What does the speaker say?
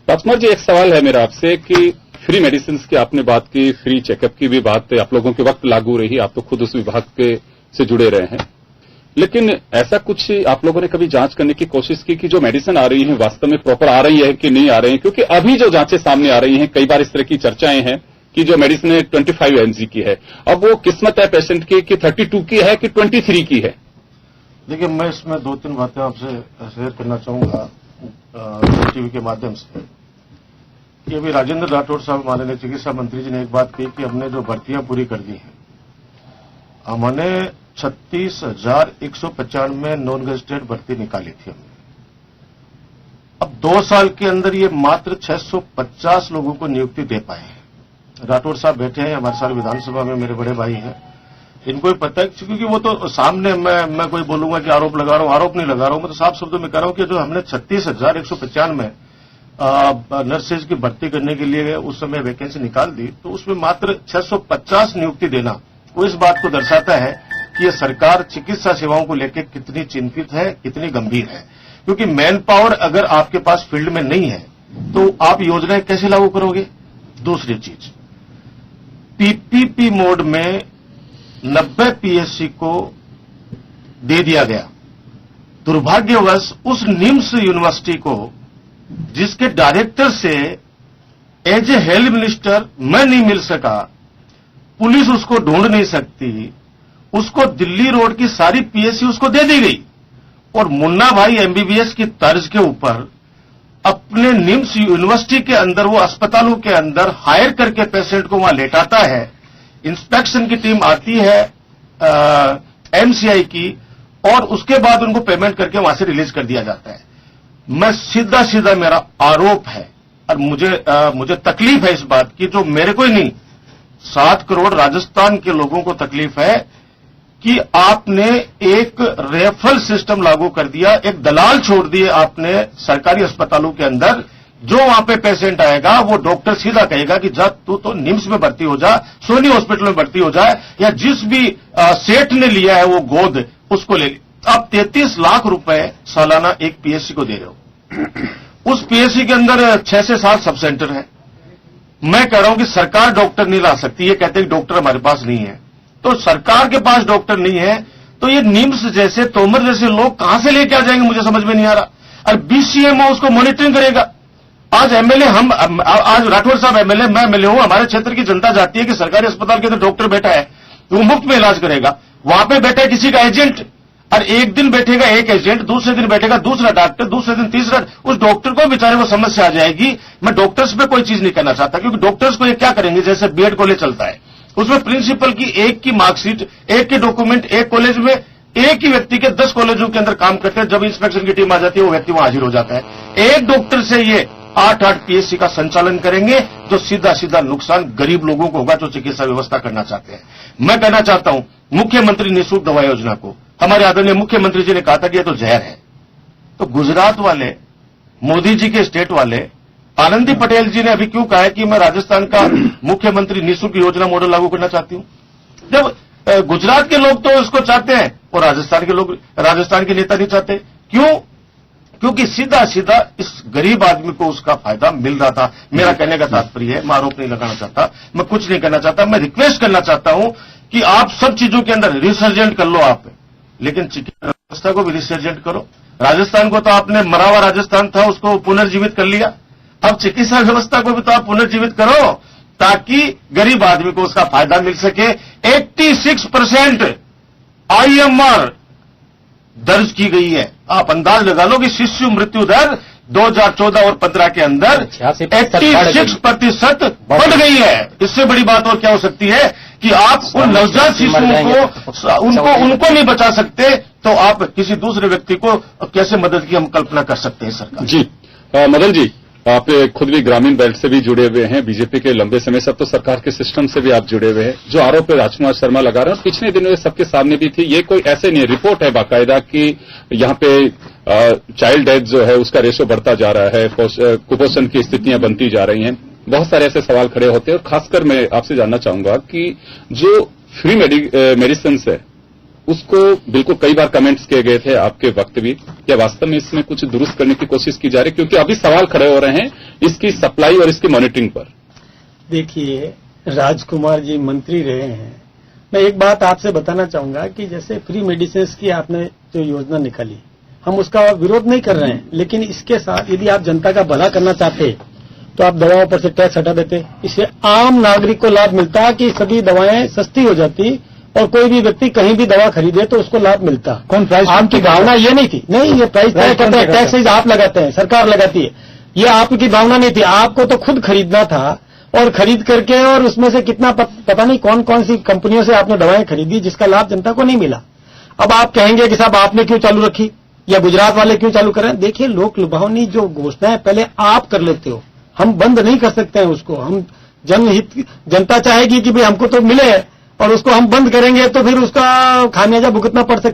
राजकुमार जी, एक सवाल है मेरा आपसे कि फ्री मेडिसिन की आपने बात की, फ्री चेकअप की भी बात आप लोगों के वक्त लागू रही, आप तो खुद उस विभाग के से जुड़े रहे हैं, लेकिन ऐसा कुछ आप लोगों ने कभी जांच करने की कोशिश की कि जो मेडिसिन आ रही है वास्तव में प्रॉपर आ रही है कि नहीं आ रही है? क्योंकि अभी जो जांचें सामने आ रही हैं, कई बार इस तरह की चर्चाएं हैं कि जो मेडिसिन 25 mg की है, अब वो किस्मत है पेशेंट की कि 32 की है कि 23 की है। देखिए, मैं इसमें 2-3 बातें आपसे शेयर करना चाहूंगा टीवी के माध्यम से कि अभी राजेंद्र राठौड़ साहब माननीय चिकित्सा मंत्री जी ने एक बात कही कि हमने जो भर्तियां पूरी कर दी हैं, हमने 36,195 नॉन गजेटेड भर्ती निकाली थी हमने। अब 2 साल के अंदर ये मात्र 650 लोगों को नियुक्ति दे पाए हैं। राठौड़ साहब बैठे हैं हमारे साथ विधानसभा में, मेरे बड़े भाई हैं, इनको ही पता है, क्योंकि वो तो सामने मैं कोई बोलूंगा कि आरोप लगा रहा हूं, आरोप नहीं लगा रहा हूं, मैं तो साफ शब्दों में कह रहा हूं कि जो हमने 36,195 नर्सेज की भर्ती करने के लिए उस समय वैकेंसी निकाल दी, तो उसमें मात्र 650 नियुक्ति देना वो इस बात को दर्शाता है कि ये सरकार चिकित्सा सेवाओं को लेकर कितनी चिंतित है, कितनी गंभीर है। क्योंकि मैन पावर अगर आपके पास फील्ड में नहीं है तो आप योजनाएं कैसे लागू करोगे? दूसरी चीज, पीपीपी मोड में 90 पीएससी को दे दिया गया। दुर्भाग्यवश उस निम्स यूनिवर्सिटी को, जिसके डायरेक्टर से एज ए हेल्थ मिनिस्टर मैं नहीं मिल सका, पुलिस उसको ढूंढ नहीं सकती, उसको दिल्ली रोड की सारी पीएससी उसको दे दी गई और मुन्ना भाई एमबीबीएस की तर्ज के ऊपर अपने निम्स यूनिवर्सिटी के अंदर, वो अस्पतालों के अंदर हायर करके पेशेंट को वहां लेटाता है। इंस्पेक्शन की टीम आती है एमसीआई की और उसके बाद उनको पेमेंट करके वहां से रिलीज कर दिया जाता है। मैं सीधा मेरा आरोप है और मुझे तकलीफ है इस बात की, जो मेरे को ही नहीं 7 करोड़ राजस्थान के लोगों को तकलीफ है कि आपने एक रेफरल सिस्टम लागू कर दिया, एक दलाल छोड़ दिए आपने सरकारी अस्पतालों के अंदर। जो वहां पे पेशेंट आएगा वो डॉक्टर सीधा कहेगा कि जा तू तो निम्स में भर्ती हो जा, सोनी हॉस्पिटल में भर्ती हो जाए, या जिस भी सेठ ने लिया है वो गोद उसको ले ली। आप 33 लाख रुपए सालाना एक पीएससी को दे रहे हो। उस पीएससी के अंदर 6 से 7 सब सेंटर है। मैं कह रहा हूं कि सरकार डॉक्टर नहीं ला सकती, ये कहते हैं कि डॉक्टर हमारे पास नहीं है, तो सरकार के पास डॉक्टर नहीं है तो ये निम्स जैसे, तोमर जैसे लोग कहां से लेके आ जाएंगे, मुझे समझ में नहीं आ रहा। और बीसीएमओ उसको मॉनिटरिंग करेगा। आज एमएलए आज राठौड़ साहब एमएलए, मैं एमएलए हूं, हमारे क्षेत्र की जनता चाहती है कि सरकारी अस्पताल के अंदर डॉक्टर बैठा है वो मुफ्त में इलाज करेगा। वहां पे बैठा है किसी का एजेंट, और एक दिन बैठेगा एक एजेंट, दूसरे दिन बैठेगा दूसरा डॉक्टर, दूसरे दिन तीसरा, उस डॉक्टर को बेचारे को समस्या आ जाएगी। मैं डॉक्टर्स पे कोई चीज नहीं करना चाहता, क्योंकि डॉक्टर्स को ये क्या करेंगे, जैसे बीएड कॉलेज चलता है, उसमें प्रिंसिपल की एक की मार्कशीट, एक के डॉक्यूमेंट, एक कॉलेज में एक ही व्यक्ति के 10 कॉलेजों के अंदर काम करते हैं। जब इंस्पेक्शन की टीम आ जाती है वो व्यक्ति वहां हाजिर हो जाता है। एक डॉक्टर से ये 8 पीएससी का संचालन करेंगे, जो सीधा नुकसान गरीब लोगों को होगा जो चिकित्सा व्यवस्था करना चाहते हैं। मैं कहना चाहता हूं मुख्यमंत्री निःशुल्क दवा योजना को, हमारे आदरणीय मुख्यमंत्री जी ने कहा था कि यह तो जहर है, तो गुजरात वाले, मोदी जी के स्टेट वाले, आनंदी पटेल जी ने अभी क्यों कहा है कि मैं राजस्थान का मुख्यमंत्री निःशुल्क योजना मॉडल लागू करना चाहती हूं? जब गुजरात के लोग तो इसको चाहते हैं और राजस्थान के लोग, राजस्थान के नेता नहीं चाहते। क्यों? क्योंकि सीधा इस गरीब आदमी को उसका फायदा मिल रहा था। मेरा कहने का तात्पर्य है, मैं आरोप नहीं लगाना चाहता, मैं कुछ नहीं करना चाहता, मैं रिक्वेस्ट करना चाहता हूं कि आप सब चीजों के अंदर रिसर्जेंट कर लो आप, लेकिन चिकित्सा व्यवस्था को भी रिसर्जेंट करो। राजस्थान को तो आपने मरा हुआ राजस्थान था उसको पुनर्जीवित कर लिया, अब चिकित्सा व्यवस्था को भी तो आप पुनर्जीवित करो ताकि गरीब आदमी को उसका फायदा मिल सके। 86% आईएमआर दर्ज की गई है। आप अंदाज लगा लो कि शिशु मृत्यु दर 2014 और 15 के अंदर 86% बढ़ गई है। इससे बड़ी बात और क्या हो सकती है कि आप उन नवजात शिशुओं को उनको नहीं बचा सकते तो आप किसी दूसरे व्यक्ति को कैसे मदद की हम कल्पना कर सकते हैं सरकार? जी मदन जी, आप खुद भी ग्रामीण बेल्ट से भी जुड़े हुए हैं, बीजेपी के लंबे समय से, अब तो सरकार के सिस्टम से भी आप जुड़े हुए हैं। जो आरोप राजकुमार शर्मा लगा रहे हैं पिछले दिनों सबके सामने भी थी, ये कोई ऐसे नहीं, रिपोर्ट है बाकायदा कि यहाँ पे चाइल्ड डेथ जो है उसका रेशो बढ़ता जा रहा है, कुपोषण की स्थितियां बनती जा रही हैं। बहुत सारे ऐसे सवाल खड़े होते हैं और खासकर मैं आपसे जानना चाहूंगा कि जो फ्री मेडिसिन है उसको बिल्कुल कई बार कमेंट्स किए गए थे आपके वक्त भी, क्या वास्तव में इसमें कुछ दुरुस्त करने की कोशिश की जा रही है? क्योंकि अभी सवाल खड़े हो रहे हैं इसकी सप्लाई और इसकी मॉनिटरिंग पर? देखिए, राजकुमार जी मंत्री रहे हैं। मैं एक बात आपसे बताना चाहूंगा कि जैसे फ्री मेडिसिन की आपने जो योजना निकाली, हम उसका विरोध नहीं कर रहे हैं, लेकिन इसके साथ यदि आप जनता का भला करना चाहते तो आप दवाओं पर से टैक्स हटा देते। इससे आम नागरिक को लाभ मिलता कि सभी दवाएं सस्ती हो जाती और कोई भी व्यक्ति कहीं भी दवा खरीदे तो उसको लाभ मिलता। कौन प्राइस? आपकी भावना ये नहीं थी। नहीं, ये प्राइस तय करता है, टैक्स आप लगाते हैं, सरकार लगाती है। ये आपकी भावना नहीं थी। आपको तो खुद खरीदना था और खरीद करके और उसमें से कितना पता नहीं कौन कौन सी कंपनियों से आपने दवाएं खरीदी जिसका लाभ जनता को नहीं मिला। अब आप कहेंगे कि साहब आपने क्यों चालू रखी या गुजरात वाले क्यों चालू कर रहे हैं। देखिए, लोक लुभावनी जो घोषणाएं पहले आप कर लेते हो, हम बंद नहीं कर सकते हैं उसको। हम जनहित, जनता चाहेगी कि भाई हमको तो मिले और उसको हम बंद करेंगे तो फिर उसका खामियाजा भुगतना पड़ सकता है।